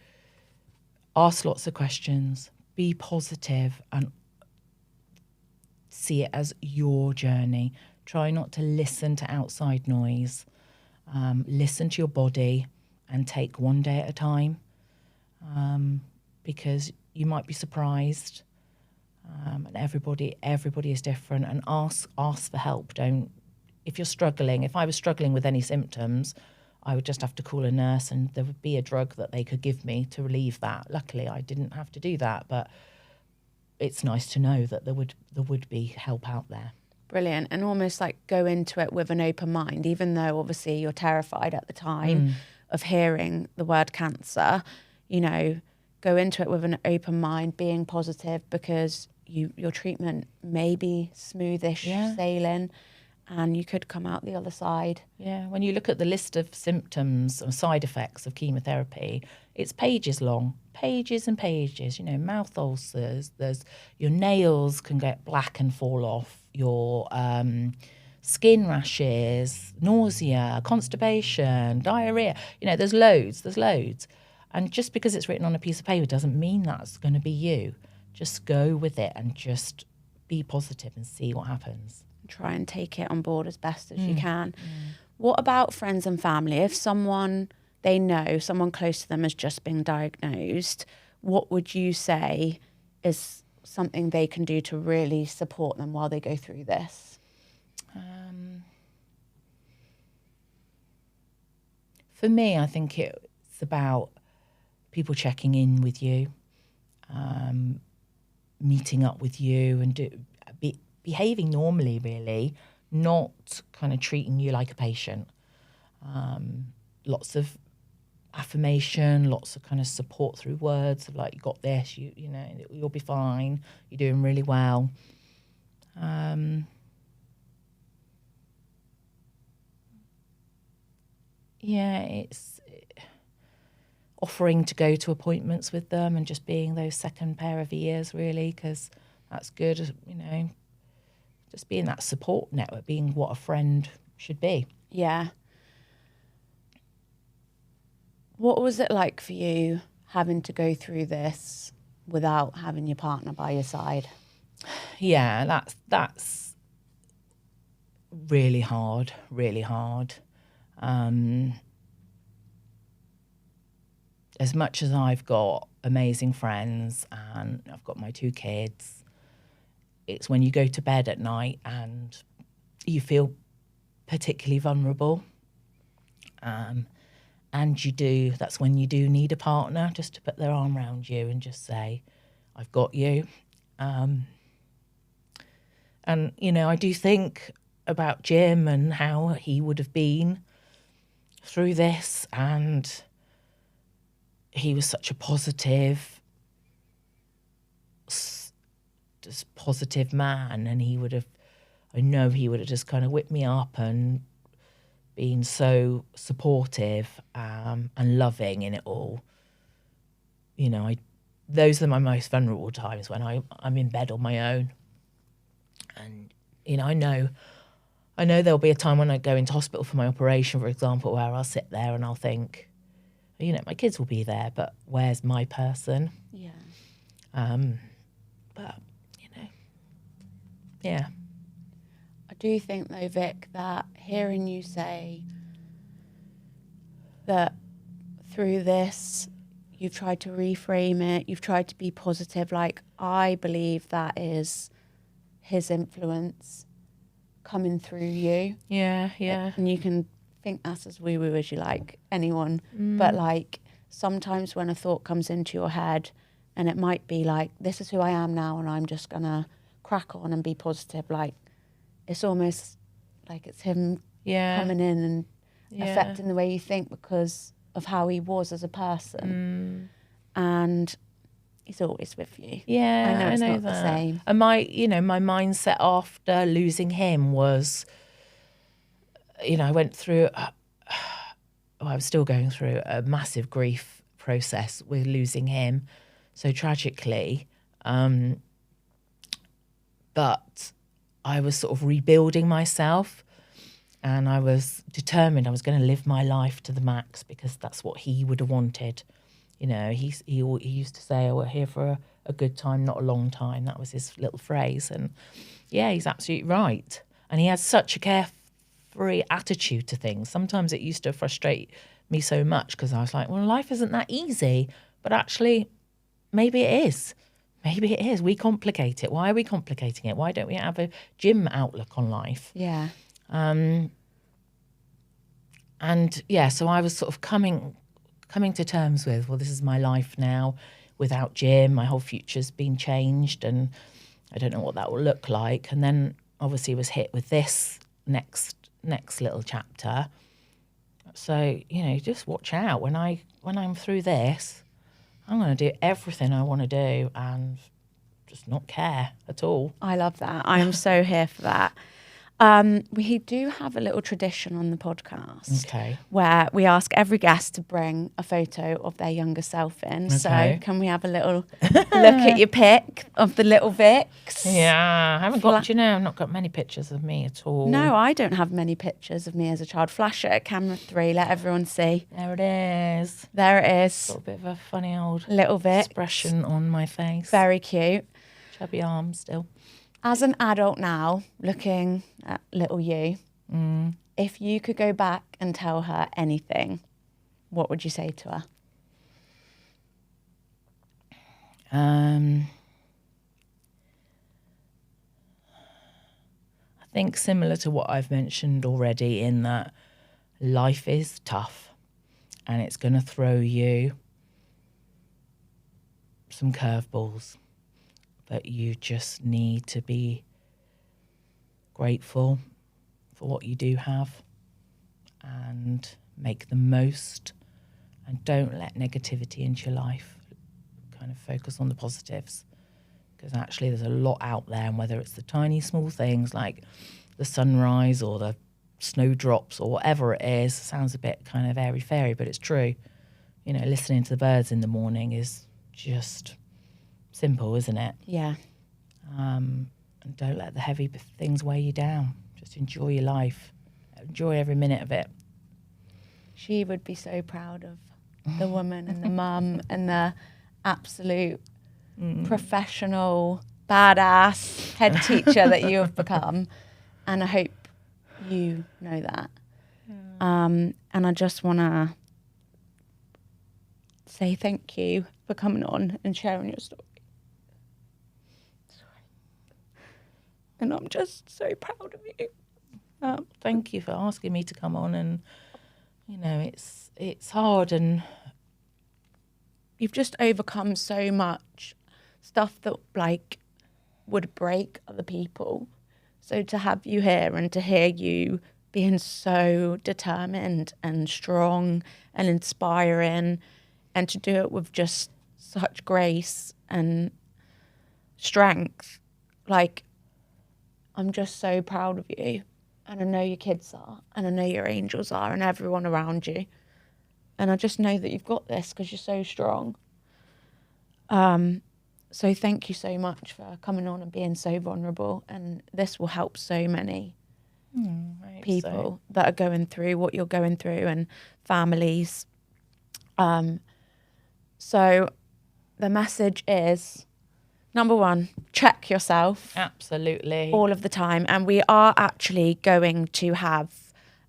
ask lots of questions, be positive, and see it as your journey. Try not to listen to outside noise. Listen to your body and take one day at a time, because you might be surprised. And everybody is different, and ask for help. If you're struggling, if I was struggling with any symptoms, I would just have to call a nurse and there would be a drug that they could give me to relieve that. Luckily, I didn't have to do that, but it's nice to know that there would be help out there. Brilliant. And almost like go into it with an open mind, even though obviously you're terrified at the time of hearing the word cancer, go into it with an open mind, being positive, because your treatment may be smoothish sailing and you could come out the other side. Yeah, when you look at the list of symptoms or side effects of chemotherapy, it's pages long, pages and pages, mouth ulcers, there's your nails can get black and fall off, your skin rashes, nausea, constipation, diarrhea, there's loads. And just because it's written on a piece of paper doesn't mean that's going to be you. Just go with it and just be positive and see what happens. Try and take it on board as best as you can. What about friends and family? If someone they know, someone close to them has just been diagnosed, what would you say is something they can do to really support them while they go through this? For me, I think it's about people checking in with you, meeting up with you and behaving normally, really, not kind of treating you like a patient. Lots of affirmation, lots of kind of support through words of like, you got this, you'll be fine, you're doing really well. It's offering to go to appointments with them and just being those second pair of ears, really, because that's good, just being that support network, being what a friend should be. Yeah. What was it like for you having to go through this without having your partner by your side? Yeah, that's really hard, really hard. As much as I've got amazing friends and I've got my 2 kids, it's when you go to bed at night and you feel particularly vulnerable. And that's when you do need a partner, just to put their arm around you and just say, I've got you. And, I do think about Jim and how he would have been through this, and he was such a positive man, and I know he would have just kind of whipped me up and been so supportive and loving in it all. Those are my most vulnerable times, when I'm in bed on my own. And, I know there'll be a time when I go into hospital for my operation, for example, where I'll sit there and I'll think, my kids will be there, but where's my person? Yeah. But, yeah. I do think though, Vic, that hearing you say that through this you've tried to reframe it, you've tried to be positive, like I believe that is his influence coming through you. Yeah. And you can think that's as woo-woo as you like, anyone. But like sometimes when a thought comes into your head and it might be like, this is who I am now and I'm just gonna crack on and be positive, like it's almost like it's him coming in and affecting the way you think because of how he was as a person. And he's always with you. Yeah, I know it's not that. the same. And my mindset after losing him was, I went through, I'm still going through a massive grief process with losing him so tragically. But I was sort of rebuilding myself and I was determined I was going to live my life to the max because that's what he would have wanted. He used to say, we're here for a good time, not a long time. That was his little phrase. And yeah, he's absolutely right. And he had such a carefree attitude to things. Sometimes it used to frustrate me so much because I was like, well, life isn't that easy. But actually, maybe it is. Maybe it is. We complicate it. Why are we complicating it? Why don't we have a gym outlook on life? Yeah. And yeah, so I was sort of coming to terms with, well, this is my life now without Jim. My whole future's been changed and I don't know what that will look like. And then obviously was hit with this next little chapter. So, just watch out. When I'm through this, I'm going to do everything I want to do and just not care at all. I love that. I am so here for that. We do have a little tradition on the podcast where we ask every guest to bring a photo of their younger self in. Okay. So can we have a little look at your pic of the little Vics? Yeah, I haven't got, I've not got many pictures of me at all. No, I don't have many pictures of me as a child. Flash it at camera 3, let everyone see. There it is. There it is. Got a bit of a funny old little Vic expression on my face. Very cute. Chubby arms still. As an adult now, looking at little you, if you could go back and tell her anything, what would you say to her? I think similar to what I've mentioned already in that life is tough and it's going to throw you some curveballs. But you just need to be grateful for what you do have and make the most and don't let negativity into your life. Kind of focus on the positives because actually there's a lot out there, and whether it's the tiny small things like the sunrise or the snowdrops or whatever it is, sounds a bit kind of airy-fairy, but it's true. Listening to the birds in the morning is just simple, isn't it? Yeah. And don't let the heavy things weigh you down. Just enjoy your life. Enjoy every minute of it. She would be so proud of the woman and the mum and the absolute professional, badass head teacher that you have become. And I hope you know that. And I just want to say thank you for coming on and sharing your story. And I'm just so proud of you. Thank you for asking me to come on. And, it's hard and you've just overcome so much stuff that, would break other people. So to have you here and to hear you being so determined and strong and inspiring and to do it with just such grace and strength, I'm just so proud of you. And I know your kids are, and I know your angels are, and everyone around you. And I just know that you've got this because you're so strong. So thank you so much for coming on and being so vulnerable. And this will help so many people that are going through what you're going through and families. So the message is, number one, check yourself. Absolutely. All of the time. And we are actually going to have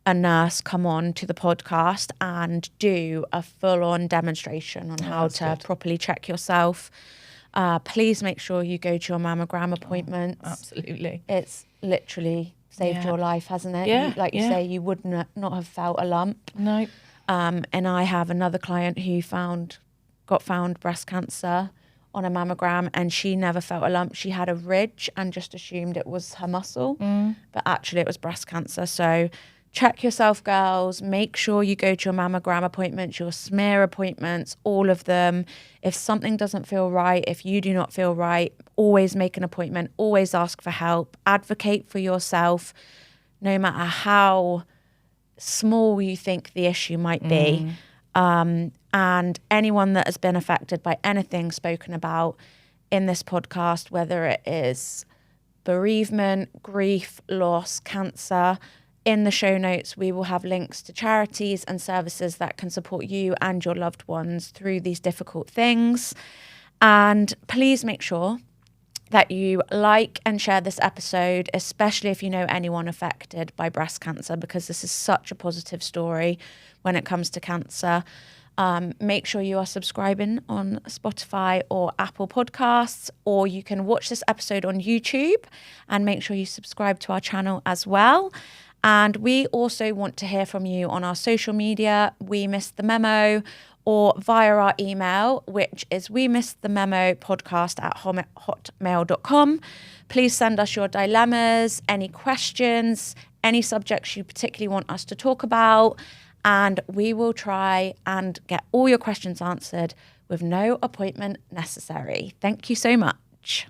a nurse come on to the podcast and do a full-on demonstration on how to properly check yourself. Please make sure you go to your mammogram appointments. Absolutely. It's literally saved your life, hasn't it? Yeah. Like you say, you would not have felt a lump. No. And I have another client who got found breast cancer on a mammogram, and she never felt a lump. She had a ridge and just assumed it was her muscle, but actually it was breast cancer. So check yourself, girls. Make sure you go to your mammogram appointments, your smear appointments, all of them. If something doesn't feel right, if you do not feel right, always make an appointment, always ask for help, advocate for yourself, no matter how small you think the issue might be. And anyone that has been affected by anything spoken about in this podcast, whether it is bereavement, grief, loss, cancer, in the show notes, we will have links to charities and services that can support you and your loved ones through these difficult things. And please make sure that you like and share this episode, especially if you know anyone affected by breast cancer, because this is such a positive story when it comes to cancer. Make sure you are subscribing on Spotify or Apple Podcasts, or you can watch this episode on YouTube, and make sure you subscribe to our channel as well. And we also want to hear from you on our social media, We Missed The Memo, or via our email, which is wemissthememopodcast@hotmail.com. Please send us your dilemmas, any questions, any subjects you particularly want us to talk about, and we will try and get all your questions answered with no appointment necessary. Thank you so much.